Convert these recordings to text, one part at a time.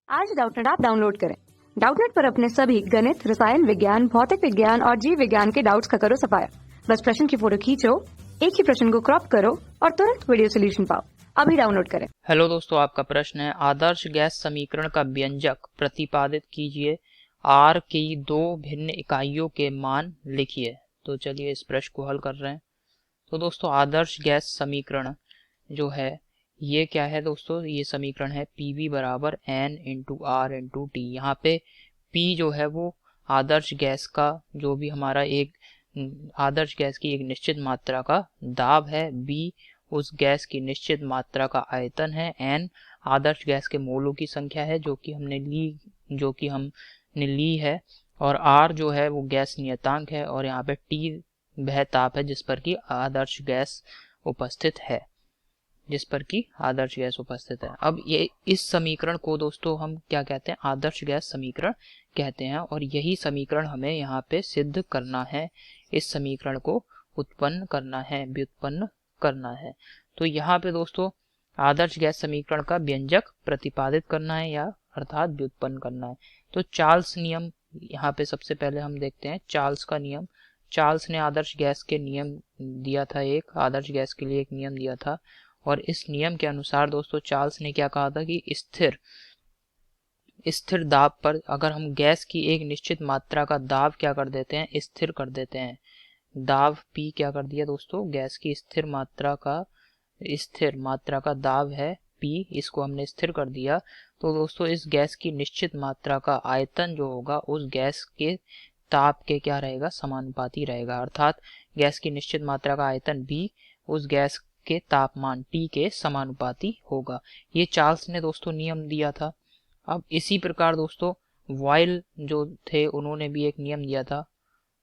आज Doubtnut app download करें। Doubtnut पर अपने सभी गणित, रसायन विज्ञान, भौतिक विज्ञान और जीव विज्ञान के डाउट्स का करो सफाया। बस प्रश्न की फोटो खींचो, एक ही प्रश्न को क्रॉप करो और तुरंत वीडियो सोल्यूशन पाओ। अभी डाउनलोड करें। हेलो दोस्तों, आपका प्रश्न है आदर्श गैस समीकरण का व्यंजक प्रतिपादित कीजिए। आर की दो भिन्न इकाइयों के मान लिखिए। तो चलिए इस प्रश्न को हल कर रहे हैं। तो दोस्तों आदर्श गैस समीकरण जो है ये क्या है दोस्तों, ये समीकरण है PV बराबर N into R into T. यहाँ पे P जो है वो आदर्श गैस का जो भी हमारा एक आदर्श गैस की एक निश्चित मात्रा का दाब है, B उस गैस की निश्चित मात्रा का आयतन है, N आदर्श गैस के मोलों की संख्या है जो कि हमने ली है, और R जो है वो गैस नियतांक है, और यहाँ पे T वह ताप है जिस पर कि आदर्श गैस उपस्थित है। अब ये इस समीकरण को दोस्तों हम क्या कहते हैं, आदर्श गैस समीकरण कहते हैं, और यही समीकरण हमें यहाँ पे सिद्ध करना है। इस समीकरण को व्युत्पन्न करना है। तो यहाँ पे दोस्तों आदर्श गैस समीकरण का व्यंजक प्रतिपादित करना है, या अर्थात व्युत्पन्न करना है। तो चार्ल्स नियम यहाँ पे सबसे पहले हम देखते हैं। चार्ल्स का नियम, चार्ल्स ने आदर्श गैस के नियम दिया था, एक आदर्श गैस के लिए एक नियम दिया था, और इस नियम के अनुसार दोस्तों चार्ल्स ने क्या कहा था कि स्थिर दाब पर अगर हम गैस की एक निश्चित मात्रा का दाब क्या कर देते हैं, स्थिर कर देते हैं। दाब P क्या कर दिया दोस्तों, गैस की स्थिर मात्रा का दाब है P, इसको हमने स्थिर कर दिया। तो दोस्तों इस गैस की निश्चित मात्रा का आयतन जो होगा उस गैस के ताप के क्या रहेगा, समानुपाती रहेगा। अर्थात गैस की निश्चित मात्रा का आयतन B उस गैस के तापमान T के समानुपाती होगा। ये चार्ल्स ने दोस्तों नियम दिया था। अब इसी प्रकार दोस्तों वॉयल जो थे उन्होंने भी एक नियम दिया था,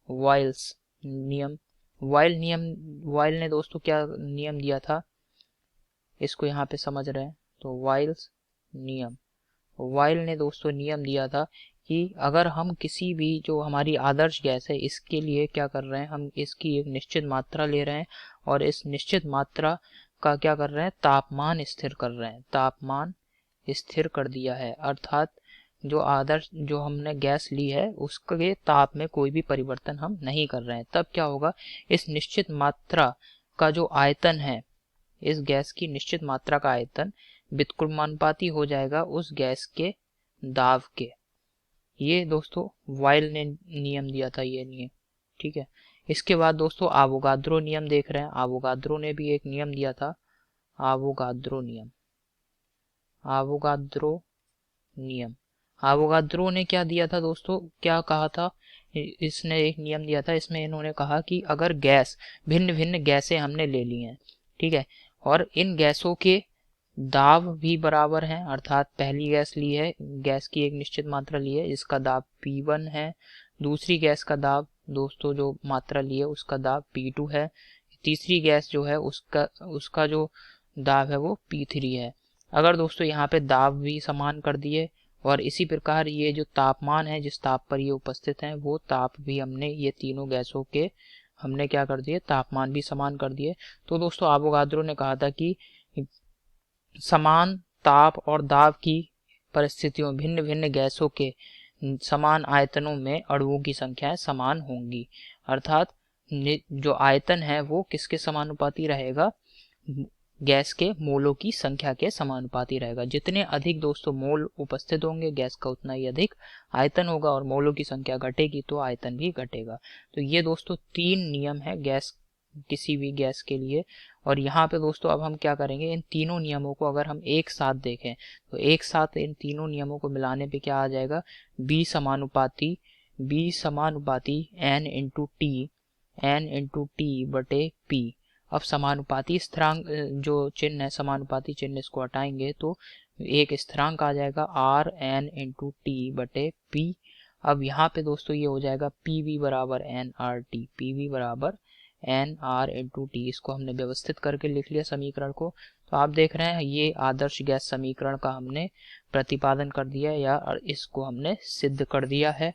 वॉयल्स नियम। वॉयल ने दोस्तों क्या नियम दिया था, इसको यहाँ पे समझ रहे हैं। तो वॉयल ने दोस्तों नियम दिया था कि अगर हम किसी भी जो हमारी आदर्श गैस है इसके लिए क्या कर रहे हैं, हम इसकी एक निश्चित मात्रा ले रहे हैं और इस निश्चित मात्रा का क्या कर रहे हैं, तापमान स्थिर कर रहे हैं। तापमान स्थिर कर दिया है, अर्थात जो हमने गैस ली है उसके ताप में कोई भी परिवर्तन हम नहीं कर रहे हैं। तब क्या होगा, इस निश्चित मात्रा का जो आयतन है, इस गैस की निश्चित मात्रा का आयतन व्युत्क्रमानुपाती हो जाएगा उस गैस के दाब के। ये दोस्तों वॉयल ने नियम दिया था, ये नियम, ठीक है। इसके बाद दोस्तों आवोगाद्रो नियम देख रहे हैं। आवोगाद्रो ने भी एक नियम दिया था, आवोगाद्रो ने क्या दिया था दोस्तों, क्या कहा था, इसने एक नियम दिया था। इसमें इन्होंने कहा कि अगर गैस भिन्न भिन्न गैसें हमने ले ली हैं, ठीक है, और इन गैसों के दाब भी बराबर हैं, अर्थात पहली गैस ली है, गैस की एक निश्चित मात्रा ली है, इसका दाब P1 है। दूसरी गैस का दाब दोस्तों जो मात्रा ली है उसका दाब P2 है। तीसरी गैस जो है उसका जो दाब है वो P3 है। अगर दोस्तों यहाँ पे दाब भी समान कर दिए और इसी प्रकार ये जो तापमान है जिस ताप पर ये उपस्थित हैं वो ताप भी हमने ये तीनों गैसों के हमने क्या कर दिए, तापमान भी समान कर दिए। तो दोस्तों आवोगाद्रो ने कहा था कि समान ताप और दाब की परिस्थितियों भिन्न भिन्न गैसों के समान आयतनों में अणुओं की संख्याएं समान होंगी। अर्थात जो आयतन है वो किसके समानुपाती रहेगा, गैस के मोलों की संख्या के समानुपाती रहेगा। जितने अधिक दोस्तों मोल उपस्थित होंगे गैस का उतना ही अधिक आयतन होगा, और मोलों की संख्या घटेगी तो आयतन भी घटेगा। तो ये दोस्तों तीन नियम है गैस, किसी भी गैस के लिए। और यहाँ पे दोस्तों अब हम क्या करेंगे, इन तीनों नियमों को अगर हम एक साथ देखें तो एक साथ इन तीनों नियमों को मिलाने पे क्या आ जाएगा, B समानुपाती N इंटू टी बटे P। अब समानुपाती स्थिरांक जो चिन्ह है, समानुपाती चिन्ह, इसको हटाएंगे तो एक स्थिरांक आ जाएगा Rn इंटू टी बटे P। अब यहाँ पे दोस्तों ये हो जाएगा PV बराबर NR इंटू टी। इसको हमने व्यवस्थित करके लिख लिया समीकरण को। तो आप देख रहे हैं ये आदर्श गैस समीकरण का हमने प्रतिपादन कर दिया या इसको हमने सिद्ध कर दिया है।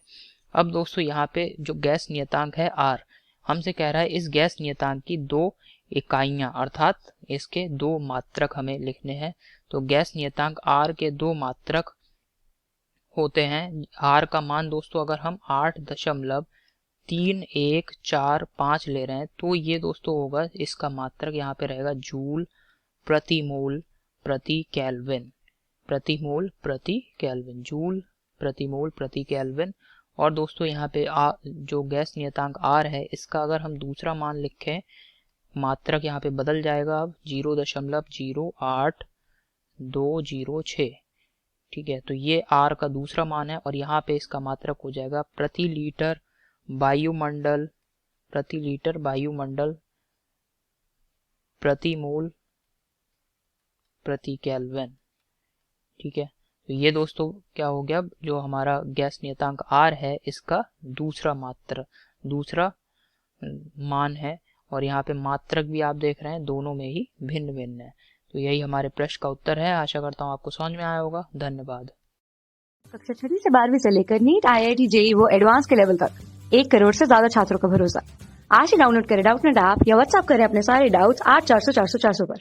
अब दोस्तों यहाँ पे जो गैस नियतांक है R, हमसे कह रहा है इस गैस नियतांक की दो इकाइयां अर्थात इसके दो मात्रक हमें लिखने हैं। तो गैस नियतांक R के दो मात्रक होते हैं। आर का मान दोस्तों अगर हम 8.3145 ले रहे हैं तो ये दोस्तों होगा, इसका मात्रक यहाँ पे रहेगा जूल प्रति मोल प्रति केल्विन, प्रति मोल प्रति केल्विन, जूल प्रति मोल प्रति केल्विन। और दोस्तों यहाँ पे जो गैस नियतांक आर है, इसका अगर हम दूसरा मान लिखें, मात्रक यहाँ पे बदल जाएगा अब 0.08206। ठीक है, तो ये आर का दूसरा मान है और यहाँ पे इसका मात्रक हो जाएगा प्रति लीटर वायुमंडल, प्रति लीटर वायुमंडल प्रति मोल प्रति केल्विन। ठीक है, तो ये दोस्तों क्या हो गया, जो हमारा गैस नियतांक आर है इसका दूसरा मान है। और यहाँ पे मात्रक भी आप देख रहे हैं दोनों में ही भिन्न भिन्न है। तो यही हमारे प्रश्न का उत्तर है। आशा करता हूँ आपको समझ में आया होगा। धन्यवाद। कक्षा 6 से 12वीं से लेकर नीट, IIT, JEE वो एडवांस के लेवल तक 1 करोड़ से ज्यादा छात्रों का भरोसा। आज ही डाउनलोड करें डाउटनेट ऐप या व्हाट्सएप करें अपने सारे डाउट्स 8400 400 400 पर।